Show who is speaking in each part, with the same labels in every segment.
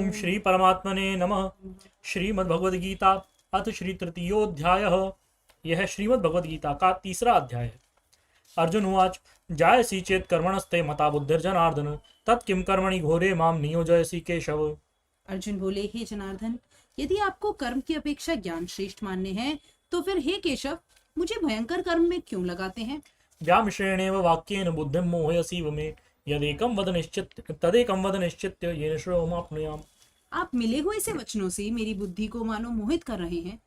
Speaker 1: ओम श्री परमात्मने नमः। श्रीमद्भगवद्गीता अथ श्री तृतीयोऽध्यायः। यह श्रीमद्भगवद्गीता का तीसरा अध्याय है। अर्जुन उवाच जायसी चेत् कर्मणस्ते मता बुद्धिर्जनार्दन तत्किं कर्मणि घोरे मां नियोजयसि केशव।
Speaker 2: अर्जुन बोले, हे जनार्दन, यदि आपको कर्म की अपेक्षा ज्ञान श्रेष्ठ मानने हैं तो फिर हे केशव, मुझे भयंकर कर्म में क्यों लगाते हैं?
Speaker 1: व्यामिश्रेणेव वाक्येन बुद्धिं मोहयसीव मे यदेकं वद निश्चित्य येन श्रेयोमाप्नुयाम्।
Speaker 2: आप मिले हुए से वचनों से मेरी बुद्धि को मानो मोहित कर रहे हैं,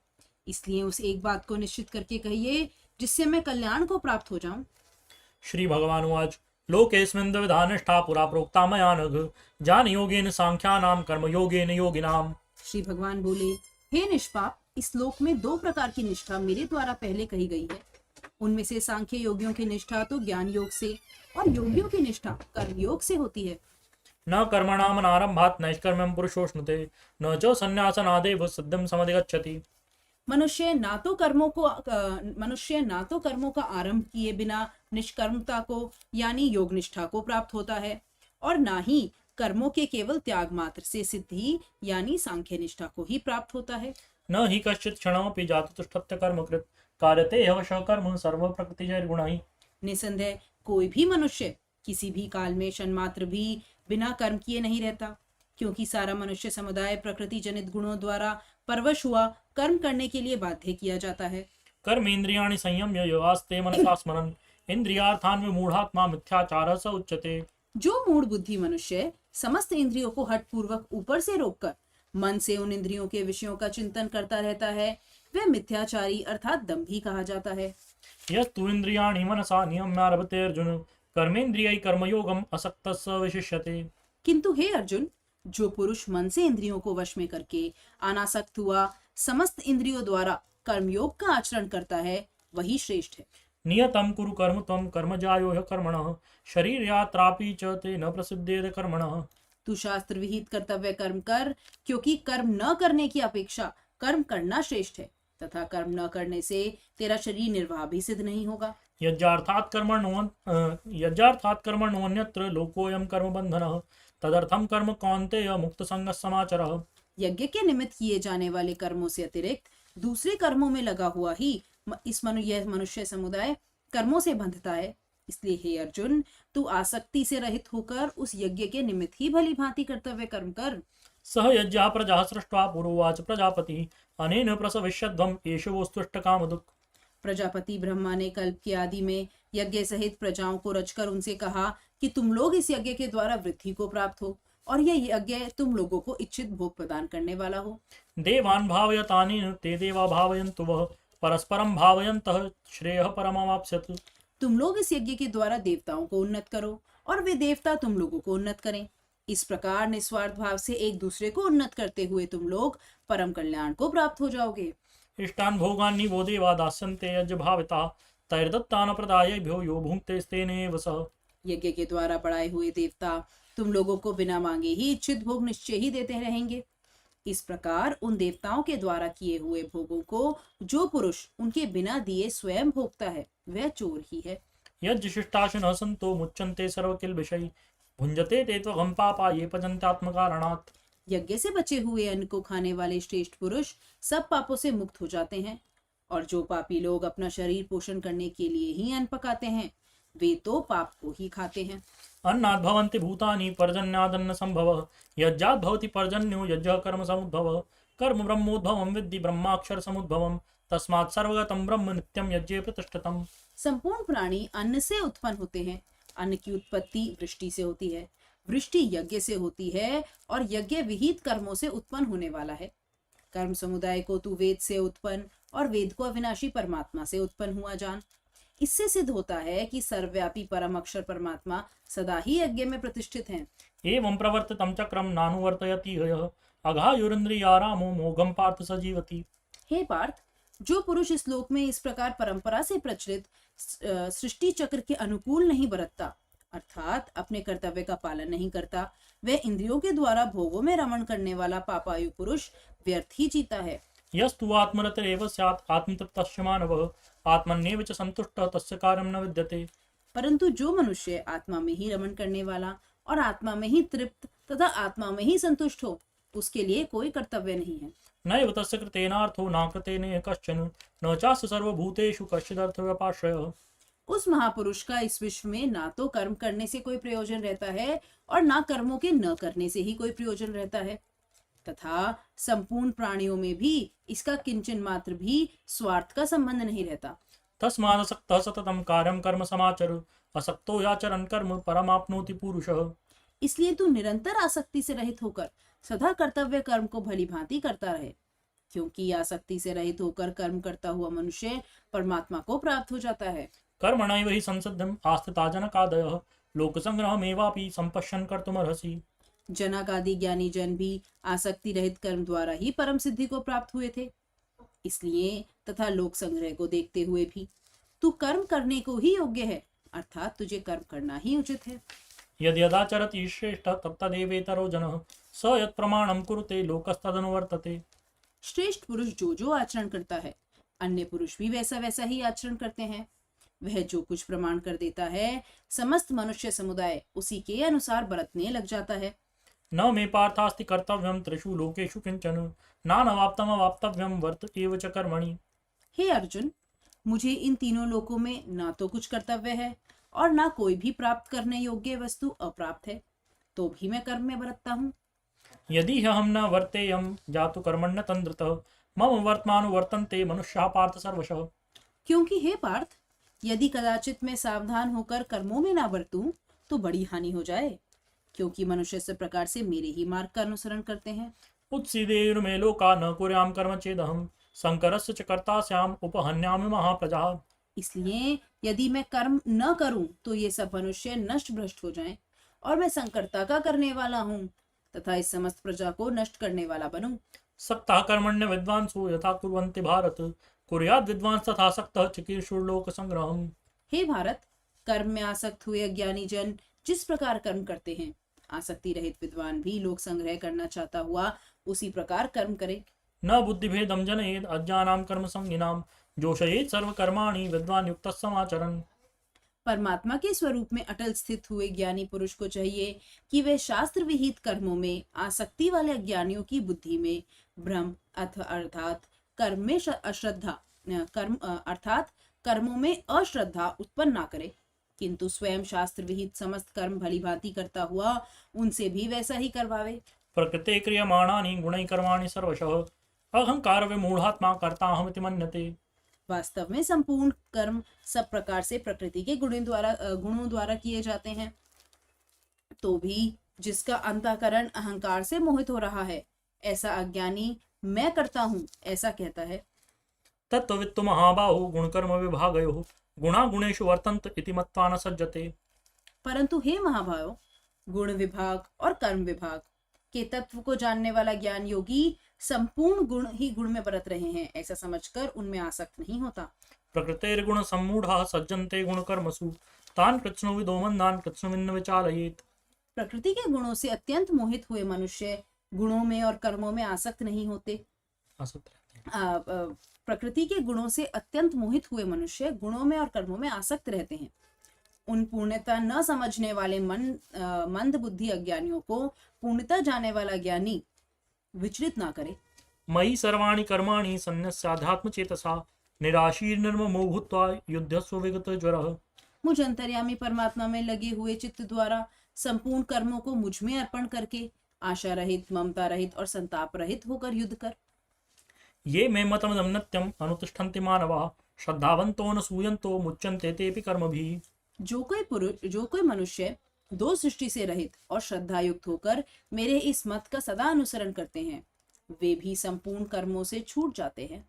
Speaker 2: इसलिए उस एक बात को निश्चित करके कहिए जिससे मैं कल्याण को प्राप्त हो जाऊं।
Speaker 1: श्री भगवान उवाच लोकेऽस्मिन् द्विविधा निष्ठा पुरा प्रोक्ता मया नघ ज्ञान योगेन सांख्यानां कर्म योगेन योगिनाम्।
Speaker 2: श्री भगवान बोले, हे निष्पाप, इस लोक में दो प्रकार की निष्ठा मेरे द्वारा पहले कही गई है। उनमें से सांख्य योगियों की निष्ठा तो ज्ञान योग से और योगियों की निष्ठा कर्म योग से होती है।
Speaker 1: न कर्मणामनारम्भात् नैष्कर्म्यं पुरुषोऽश्नुते न च सन्न्यासनादेव सिद्धिं समधिगच्छति।
Speaker 2: मनुष्य ना तो कर्मों का आरंभ किए बिना निष्कर्मता को यानी योग निष्ठा को प्राप्त होता है, और ना ही कर्मों के केवल त्याग मात्र से सिद्धि यानी सांख्य निष्ठा को ही प्राप्त होता है।
Speaker 1: न हि कश्चित् क्षणमपि जातुतिष्ठत्य कर्मकृत् कार्यते ह्यवशः कर्म सर्वप्रकृतिजैर्गुणैः।
Speaker 2: निसंदेह कोई भी मनुष्य किसी भी काल में क्षण मात्र भी बिना कर्म किए नहीं रहता, क्योंकि सारा मनुष्य समुदाय प्रकृति जनित गुणों द्वारा परवश हुआ कर्म करने के लिए बाध्य किया जाता है।
Speaker 1: कर्मेन्द्रियाणि संयम्य योगास्ते मनसा स्मरन् इन्द्रियार्थान् विमूढात्मा मिथ्याचारः स उच्यते।
Speaker 2: जो मूढ़ बुद्धि मनुष्य समस्त इंद्रियों को हठ पूर्वक ऊपर से रोककर मन से उन इंद्रियों के विषयों का चिंतन करता रहता है, वह मिथ्याचारी अर्थात दंभी कहा जाता है।
Speaker 1: यस्तु इन्द्रियाणि मनसा नियम्यारभते अर्जुन कर्मेन्द्रियै कर्मयोगम् असक्तः स विशिष्यते।
Speaker 2: किंतु हे अर्जुन, जो पुरुष मन से इंद्रियों को वश में करके अनासक्त हुआ समस्त इंद्रियों द्वारा कर्मयोग का आचरण करता है, वही श्रेष्ठ है।
Speaker 1: नियतं कुरु कर्म त्वं कर्मजायो ह्य कर्मणः शरीरयात्रापि च ते न प्रसिद्धेत कर्मणः।
Speaker 2: तू शास्त्र विहित कर्तव्य कर्म कर, क्योंकि कर्म न करने की अपेक्षा कर्म करना श्रेष्ठ है, तथा कर्म न करने से तेरा शरीर निर्वाह भी सिद्ध नहीं होगा।
Speaker 1: यज्ञार्थात् कर्मण्योऽन्यत्र लोकोऽयं कर्मबन्धनः तदर्थं कर्म कौन्तेय मुक्तसंगः समाचरः।
Speaker 2: यज्ञ के निमित्त किए जाने वाले कर्मों से अतिरिक्त दूसरे कर्मों में लगा हुआ ही यह मनुष्य समुदाय कर्मों से बंधता है। इसलिए हे अर्जुन, तू आसक्ति से रहित होकर उस यज्ञ के निमित्त ही भली भांति कर्तव्य कर्म कर।
Speaker 1: सह यज्ञा प्रजा सृष्ट्वा पुरोवाच प्रजापति अनेन प्रसविष्यध्वम् एष वोस्तुष्टकामधुक्।
Speaker 2: प्रजापति ब्रह्मा ने कल्प के आदि में यज्ञ सहित प्रजाओं को रचकर उनसे कहा कि तुम लोग इस यज्ञ के द्वारा वृद्धि को प्राप्त हो, और यह यज्ञ तुम लोगों को इच्छित भोग प्रदान करने वाला हो।
Speaker 1: देवान् भावयतानेन ते देवा भावयन्तु वः परस्परं भावयन्तः श्रेयः परमवाप्स्यत्।
Speaker 2: तुम लोग इस यज्ञ के द्वारा देवताओं को उन्नत करो, और वे देवता तुम लोगों को उन्नत करें। इस प्रकार निस्वार्थ भाव से एक दूसरे को उन्नत करते हुए तुम लोग परम कल्याण को प्राप्त हो जाओगे।
Speaker 1: इष्टान् भोगान् वो देवा दास्यन्ते यज्ञ भाविताः तैर्दत्तान् प्रदायैभ्यो यो भुङ्क्तेस्तेनेव सः।
Speaker 2: यज्ञ के द्वारा बढ़ाए हुए देवता तुम लोगों को बिना मांगे ही इच्छित भोग निश्चय ही देते रहेंगे। इस प्रकार उन देवताओं के द्वारा किए हुए भोगों को जो पुरुष उनके बिना दिए स्वयं भोगता है, वह चोर ही है।
Speaker 1: यज्ञ शिष्टाशिनः सन्तो मुच्यन्ते सर्वकिल्बिषैः भुञ्जते ते त्वघं पापा ये पचन्त्यात्मकारणात्।
Speaker 2: यज्ञ से बचे हुए अन्न को खाने वाले श्रेष्ठ पुरुष सब पापों से मुक्त हो जाते हैं, और जो पापी लोग अपना शरीर पोषण करने के लिए ही अन्न पकाते हैं, वे तो पाप को ही खाते हैं।
Speaker 1: अन्नाद् भवन्ति भूतानि पर्जन्यादन्न संभवः यज्ञाद् भवति पर्जन्यो यज्ञः कर्म समुद्भवः कर्म ब्रह्मोद्भवं विद्धि ब्रह्माक्षर समुद्भवम् तस्मात् सर्वगतं ब्रह्म नित्यं यज्ञे प्रतिष्ठितम्।
Speaker 2: संपूर्ण प्राणी अन्न से उत्पन्न होते हैं। अन्न की उत्पत्ति वृष्टि से होती है, वृष्टि यज्ञ से होती है, और यज्ञ विहित कर्मों से उत्पन्न होने वाला है। कर्म समुदाय को तू वेद से उत्पन्न और वेद को अविनाशी परमात्मा से उत्पन्न हुआ जान। इससे सिद्ध होता है कि सर्वव्यापी परम अक्षर परमात्मा सदा ही यज्ञ में प्रतिष्ठित हैं।
Speaker 1: एवं प्रवर्तितं चक्रं नानुवर्तयति यः अघायुरिन्द्रियारामो मोघं पार्थ स जीवति।
Speaker 2: हे पार्थ, जो पुरुष इस लोक में इस प्रकार परंपरा से प्रचलित सृष्टि चक्र के अनुकूल नहीं बरतता, अर्थात अपने कर्तव्य का पालन नहीं करता, वह इंद्रियों के द्वारा भोगों में रमण करने वाला पापायु पुरुष व्यर्थ ही जीता है।
Speaker 1: यस्तु आत्मरतिरेव स्यात् आत्मतृप्तस्य मानवः आत्मन्येव च संतुष्टः तस्य कार्यं न विद्यते।
Speaker 2: परंतु जो मनुष्य आत्मा में ही रमण करने वाला और आत्मा में ही तृप्त तथा आत्मा में ही संतुष्ट हो, उसके लिए कोई कर्तव्य नहीं है।
Speaker 1: नैव तस्य कृतेनार्थो न कृतेन कश्चन न चास्य सर्वभूतेषु कश्चिदर्थव्यपाश्रयः।
Speaker 2: उस महापुरुष का इस विश्व में ना तो कर्म करने से कोई प्रयोजन रहता है और ना कर्मों के न करने से ही कोई प्रयोजन रहता है, तथा संपूर्ण प्राणियों में भी इसका किंचन मात्र भी स्वार्थ का संबंध नहीं रहता।
Speaker 1: तस्मादसक्तः सततं कार्यं कर्म समाचर असक्तो याचरन् कर्म परमाप्नोति पुरुषः।
Speaker 2: इसलिए तू निरंतर आसक्ति से रहित होकर सदा कर्तव्य कर्म को भली भांति करता रहे, क्योंकि आसक्ति से रहित होकर कर्म करता हुआ मनुष्य परमात्मा को प्राप्त हो जाता है।
Speaker 1: कर्मणैव हि संसिद्धिम् आस्थिता जनकादयः लोकसंग्रहमेवापि संपश्यन् कर्तुमर्हसि।
Speaker 2: जनक आदि ज्ञानी जन भी आसक्ति रहित कर्म द्वारा ही परम सिद्धि को प्राप्त हुए थे। इसलिए तथा लोक संग्रह को देखते हुए भी तू कर्म करने को ही योग्य है, अर्थात तुझे कर्म करना ही उचित है।
Speaker 1: यद्यदाचरति श्रेष्ठः तत्तदेवेतरो जनः स यत् प्रमाणं कुरुते लोकस्तदनुवर्तते।
Speaker 2: श्रेष्ठ पुरुष जो जो आचरण करता है, अन्य पुरुष भी वैसा वैसा ही आचरण करते हैं। वह जो कुछ प्रमाण कर देता है, समस्त मनुष्य समुदाय उसी के अनुसार बरतने लग जाता है।
Speaker 1: न मे पार्थास्ति कर्तव्यं त्रिषु लोकेषु किंचन नानवाप्तमवाप्तव्यं वर्त एव च कर्मणि।
Speaker 2: हे अर्जुन, मुझे इन तीनों लोकों में ना तो कुछ कर्तव्य है और ना कोई भी प्राप्त करने योग्य वस्तु अप्राप्त है, तो भी मैं कर्म में बरतता हूँ।
Speaker 1: यदि हम न वर्तेयं जातु कर्मण्य तंद्रतः मम वर्तमानुवर्तन्ते मनुष्याः पार्थ सर्वशः।
Speaker 2: क्योंकि हे पार्थ, यदि कदाचित मैं सावधान होकर कर्मों में ना बरतूं तो बड़ी हानि हो जाए, क्योंकि मनुष्य इस प्रकार से मेरे ही मार्ग का अनुसरण करते हैं।
Speaker 1: उत्सीदेयुर्मे लोका न कुर्यां कर्म चेदहं शंकरस्य च कर्ता स्याम उपहन्यामि महाप्रजाः।
Speaker 2: इसलिए यदि मैं कर्म न करूं तो ये सब मनुष्य नष्ट भ्रष्ट हो जाएं और मैं संकर्ता का करने वाला हूँ तथा इस समस्त प्रजा को नष्ट करने वाला बनूं।
Speaker 1: सक्तः कर्मण्य विद्वांसो यथा कुर्वन्ति भारत कुर्याद् विद्वांस तथा सक्तः चिकीर्षुर्लोक संग्रहम्।
Speaker 2: हे भारत, कर्म में आसक्त हुए अज्ञानी जन जिस प्रकार कर्म करते हैं, आसक्ति रहित विद्वान भी लोक संग्रह करना चाहता हुआ उसी प्रकार कर्म करे।
Speaker 1: न बुद्धिभेदं जनयेद अज्ञानां कर्म संगिनां जोषयेत् सर्वकर्माणि विद्वान् युक्तः समाचरन्।
Speaker 2: परमात्मा के स्वरूप में अटल स्थित हुए ज्ञानी पुरुष को चाहिए कि वे शास्त्र विहित कर्मों में आसक्ति वाले अज्ञानियों की बुद्धि में भ्रम अर्थात कर्मों में अश्रद्धा उत्पन्न ना करे, किंतु स्वयं शास्त्र विहित समस्त कर्म भली भांति करता हुआ उनसे भी वैसा ही करवावे।
Speaker 1: प्रकृते क्रियमाणानि गुणैः कर्माणि सर्वशः अहंकार विमूढ़ात्मा कर्ताहमिति मन्यते।
Speaker 2: वास्तव में संपूर्ण कर्म सब प्रकार से प्रकृति के गुणों द्वारा किए जाते हैं, तो भी जिसका अंतःकरण अहंकार से मोहित हो रहा है, ऐसा अज्ञानी मैं करता हूँ ऐसा कहता है।
Speaker 1: तत्त्ववित्तु महाबाहो गुणकर्म विभागयोः गुणा गुणेषु वर्तन्त इति मत्वा न सज्जते।
Speaker 2: परंतु हे महाभाव, गुण विभाग और कर्म विभाग के तत्व को जानने वाला ज्ञान योगी संपूर्ण गुण ही गुण में बरत रहे हैं ऐसा समझकर उनमें आसक्त नहीं होता।
Speaker 1: प्रकृतेर्गुण सम्मूढ़ाः सज्जन्ते गुणकर्मसु तान् कृत्स्नो विदो मंदान् कृत्स्नमिन्न विचालयेत्।
Speaker 2: प्रकृति के गुणों से अत्यंत मोहित हुए मनुष्य गुणों में और कर्मों में आसक्त नहीं होते। प्रकृति के गुणों से अत्यंत मोहित हुए मनुष्य गुणों में और कर्मों में आसक्त रहते हैं। उन पूर्णता न समझने वाले मंद बुद्धि अज्ञानियों को पूर्णता जाने वाला ज्ञानी विचलित ना करे।
Speaker 1: मयि सर्वाणि कर्माणि सन्न्यस्याध्यात्म चेतसा निराशीर्निर्ममो भूत्वा युद्धस्व विगत ज्वरः।
Speaker 2: मुझ अंतर्यामी परमात्मा में लगे हुए चित्त द्वारा संपूर्ण कर्मों को मुझ में अर्पण करके आशा रहित, ममता रहित और संताप रहित होकर युद्ध कर।
Speaker 1: ये मे मतमिदं नित्यम् अनुतिष्ठन्ति मानवाः श्रद्धावन्तो न सूयन्तो मुच्यन्ते तेऽपि कर्मभिः।
Speaker 2: जो कोई मनुष्य दो सृष्टि से रहित और श्रद्धा युक्त होकर मेरे इस मत का सदा अनुसरण करते हैं, वे भी संपूर्ण कर्मों से छूट जाते हैं।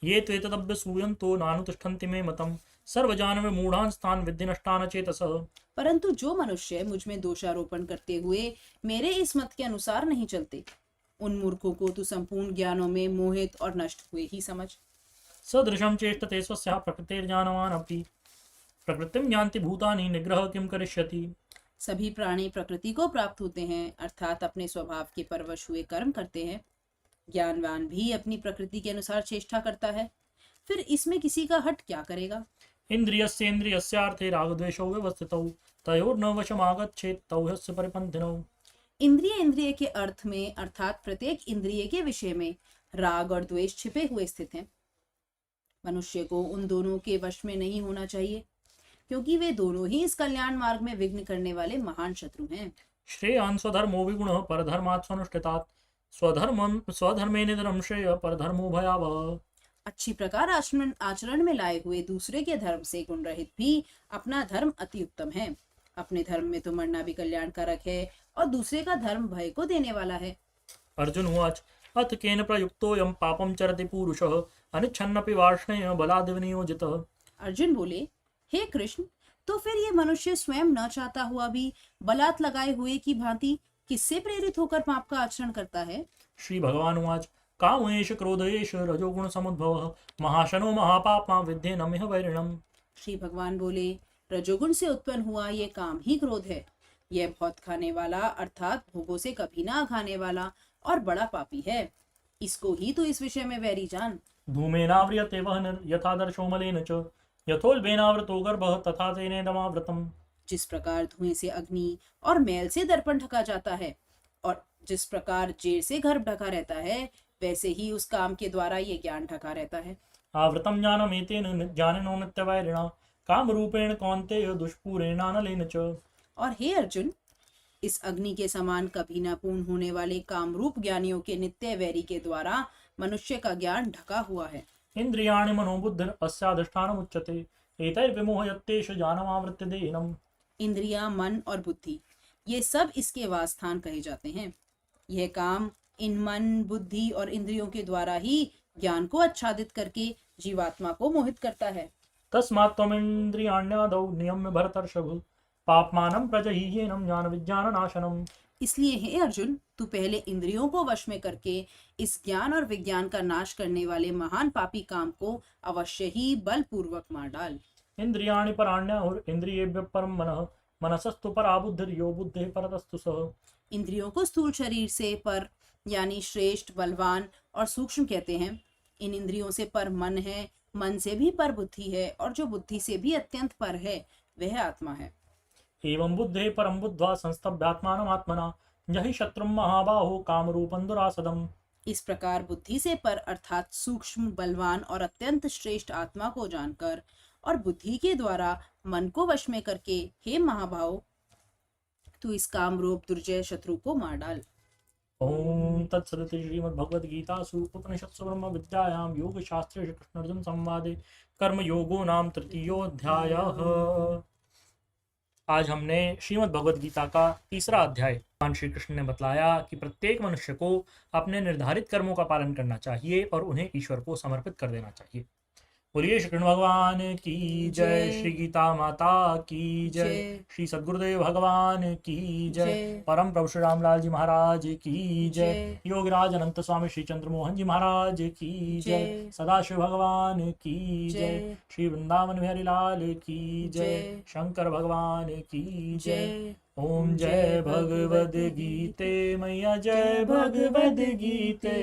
Speaker 1: ये त्वेतदभ्य सूयन्तो नानुतिष्ठन्ति मे मतम् सर्वजानवे मूढ़ान् स्थान् विद्धि नष्टान् चेतसः।
Speaker 2: परंतु जो मनुष्य मुझ में दोषारोपण करते हुए मेरे इस मत के अनुसार नहीं चलते, उन मूर्खों को तू संपूर्ण ज्ञानों में मोहित और नष्ट हुए ही समझ।
Speaker 1: सदृशं चेष्टते स्वस्याः प्रकृतिर्ज्ञानवान् अपि प्रकृतिं यान्ति भूतानि निग्रह किं करिष्यति।
Speaker 2: सभी प्राणी प्रकृति को प्राप्त होते हैं, अर्थात अपने स्वभाव के परवश हुए कर्म करते हैं। ज्ञानवान भी अपनी प्रकृति के अनुसार चेष्टा करता है, फिर इसमें किसी का हट क्या करेगा।
Speaker 1: इन्द्रियस्येन्द्रियस्यार्थे रागद्वेषौ व्यवस्थितौ तयोर्न वशमागच्छेत् तौ ह्यस्य परिपन्थिनौ।
Speaker 2: इंद्रिय इंद्रिय के अर्थ में अर्थात प्रत्येक इंद्रिय के विषय में राग और द्वेष छिपे हुए स्थित हैं। मनुष्य को उन दोनों के वश में नहीं होना चाहिए, क्योंकि वे दोनों ही इस कल्याण मार्ग में विघ्न करने वाले महान शत्रु हैं।
Speaker 1: श्रेयान् स्वधर्मो विगुणः परधर्मात् स्वनुष्ठितात् स्वधर्मे निधनम श्रेय परधर्मो भयावह।
Speaker 2: अच्छी प्रकार आचरण में लाए हुए दूसरे के धर्म से गुण रहित भी अपना धर्म अति उत्तम है। अपने धर्म में तो मरना भी कल्याणकारक है और दूसरे का धर्म भय को देने वाला है।
Speaker 1: अर्जुन उवाच अथ केन प्रयुक्तोऽयं पापं चरति पुरुषः अनिच्छन्नपि वार्ष्णेय बलाद् विनियोजितः।
Speaker 2: अर्जुन बोले, हे कृष्ण, तो फिर ये मनुष्य स्वयं न चाहता हुआ भी बलात् लगाए हुए की भांति किससे प्रेरित होकर पाप का आचरण करता है?
Speaker 1: श्री भगवान उवाच कामेश क्रोधेश रजोगुण समुद्भवः महाशनो महापाप्मा विद्येनमिह वैरिणम्।
Speaker 2: श्री भगवान बोले, रजोगुण से उत्पन्न हुआ ये काम ही क्रोध है। यह बहुत खाने वाला अर्थात भोगों से कभी ना खाने वाला और बड़ा पापी है। इसको ही तो इस विषय में वैरी जान।
Speaker 1: धूमेनाव्रियते वह्निर् यथा दर्शो मलेन च यथोल्बेनावृतो गर्भः तथा तेनेदमावृतम्।
Speaker 2: जिस प्रकार धुएं से अग्नि और मैल से दर्पण ढका जाता है और जिस प्रकार जेर से घर ढका रहता है, वैसे ही उस काम के द्वारा ये ज्ञान ढका रहता है।
Speaker 1: आवृतं ज्ञानमेतेन ज्ञानिनो नित्यवैरिणा कामरूपेण कौन्तेय दुष्पूरेणानलेन च।
Speaker 2: और हे अर्जुन, इस अग्नि के समान कभी न पूर्ण होने वाले कामरूप ज्ञानियों के नित्य वैरी के द्वारा मनुष्य का ज्ञान ढका हुआ है।
Speaker 1: इंद्रियाणि मनोबुद्धिर् अस्याधिष्ठानमुच्यते एतैर्विमोहयत्येष ज्ञानमावृत्य देहिनम्।
Speaker 2: इंद्रियां, मन और बुद्धि, ये सब इसके वासस्थान कहे जाते हैं। यह काम इन मन, बुद्धि और इंद्रियों के द्वारा ही ज्ञान को आच्छादित करके जीवात्मा को मोहित करता है।
Speaker 1: तस्मात् त्वमिन्द्रियाण्यादौ नियम्य भरतर्षभ पाप्मानं प्रजह्येनं ज्ञान विज्ञान नाशनम्।
Speaker 2: इसलिए हे अर्जुन, तू पहले इंद्रियों को वश में करके इस ज्ञान और विज्ञान का नाश करने वाले महान पापी काम को अवश्य ही बलपूर्वक मार डाल।
Speaker 1: इंद्रियाणि पराण्याहुर् इंद्रियेभ्यः परं मनः मनसस्तु परा बुद्धिर्यो बुद्धेः परतस्तु सः।
Speaker 2: इंद्रियों को स्थूल शरीर से पर यानी श्रेष्ठ, बलवान और सूक्ष्म कहते हैं। इन इंद्रियों से पर मन है, मन से भी पर बुद्धि है और जो बुद्धि से भी अत्यंत पर है वह आत्मा है।
Speaker 1: एवं बुद्धे परं बुद्ध्वा संस्तभ्यात्मानम् आत्मना जहि शत्रुं महाबाहो कामरूपं दुरासदम्।
Speaker 2: इस प्रकार बुद्धि से पर अर्थात सूक्ष्म, बलवान और अत्यंत श्रेष्ठ आत्मा को जानकर और बुद्धि के द्वारा मन को वश में करके हे महाभाव, तू इस काम रूप दुर्जय शत्रु को मार डाल।
Speaker 1: ओम तत्सदिति श्रीमद्भगवद्गीतासु उपनिषत्सु ब्रह्म विद्यायां योगशास्त्रे श्री कृष्ण अर्जुन संवादे कर्म योगो नाम तृतीयोऽध्यायः। आज हमने श्रीमद् भगवद गीता का तीसरा अध्याय भगवान श्री कृष्ण ने बतलाया कि प्रत्येक मनुष्य को अपने निर्धारित कर्मों का पालन करना चाहिए और उन्हें ईश्वर को समर्पित कर देना चाहिए। बोलिए श्री कृष्ण भगवान की जय, श्री गीता माता की जय, श्री सद्गुरुदेव भगवान की जय, परम प्रभु श्री रामलाल जी महाराज की जय, योगराज अनंत स्वामी श्री चंद्रमोहन जी महाराज की जय, सदाशिव भगवान की जय, श्री वृंदावन बिहारी लाल की जय, शंकर भगवान की जय। ओम जय भगवद गीते मैया जय भगवद गीते,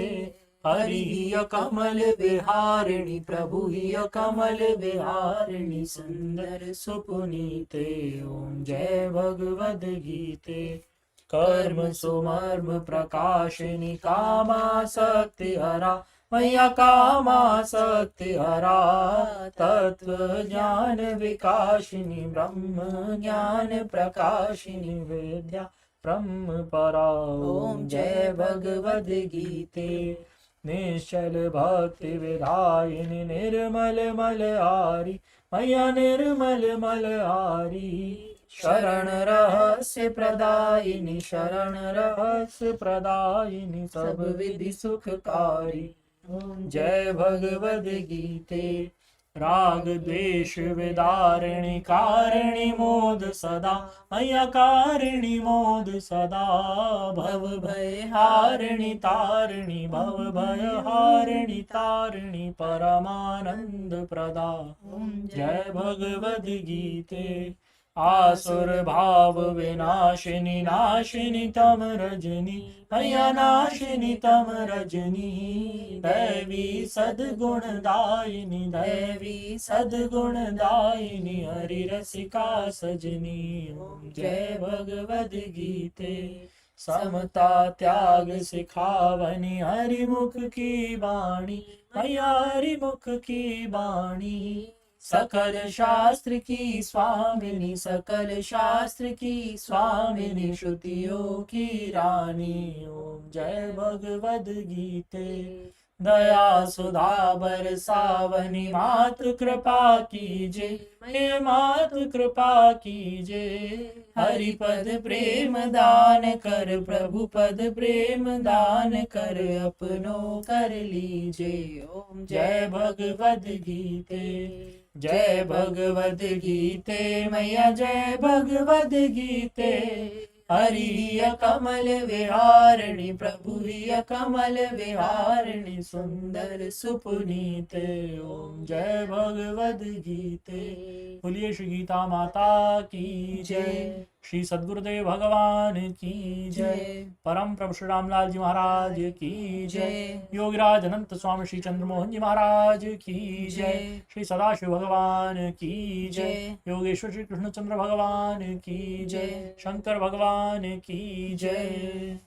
Speaker 1: हरि कमल विहारिणी प्रभु ही कमल विहारिणी सुंदर सुपुनीते। ओम जय भगवद गीते। कर्म सुमर्म प्रकाशिनी कामासक्ति हरा मैया कामासक्ति हरा, तत्व ज्ञान विकाशिनी ब्रह्म ज्ञान प्रकाशिनी विद्या ब्रह्म परा। ओम जय भगवद गीते। निश्चल भक्ति विधायिनी निर्मल मलहारी मैया निर्मल मलहारी, शरण रहस्य प्रदायिनी शरण रहस्य प्रदायिनी सब विधि सुखकारी। जय भगवद गीते। राग द्वेष विदारिणी कारिणी मोद सदा मैया कारिणी मोद सदा, भव भय हारिणी तारिणी भव भय हारिणी तारिणी परमानंद प्रदा। जय भगवद गीते। आसुर भाव विनाशिनी नाशिनी तम रजनी मैया नाशिनी तम रजनी, दैवी सद्गुण दायिनी दैवी सद्गुण दायिनी हरि रसिका सजनी। ओम जय भगवद गीते। समता त्याग सिखावनी हरिमुख की वाणी, मैया हरिमुख की वाणी। सकल शास्त्र की स्वामिनी, सकल शास्त्र की स्वामिनी, श्रुतियों की रानी। ओम जय भगवद गीते, दया सुधा बरसावनी, मातु कृपा कीजे, हे मातु कृपा कीजे। हरिपद प्रेम दान कर, प्रभु पद प्रेम दान कर, अपनो कर लीजे। ओम जय भगवद गीते, जय भगवद गीते, मैया जय भगवद गीते। हरि कमल विहारिणी, प्रभु कमल विहारिणी, सुंदर सुपुनीते। ओम जय भगवद गीते। बोलिए श्री गीता माता की जय, श्री सद्गुरुदेव भगवान की जय, परम प्रभु श्री रामलाल जी महाराज की जय, योगीराज अनंत स्वामी श्री चंद्रमोहन जी महाराज की जय, श्री सदाशिव भगवान की जय, योगेश्वर श्री कृष्णचंद्र भगवान की जय, शंकर भगवान की जय।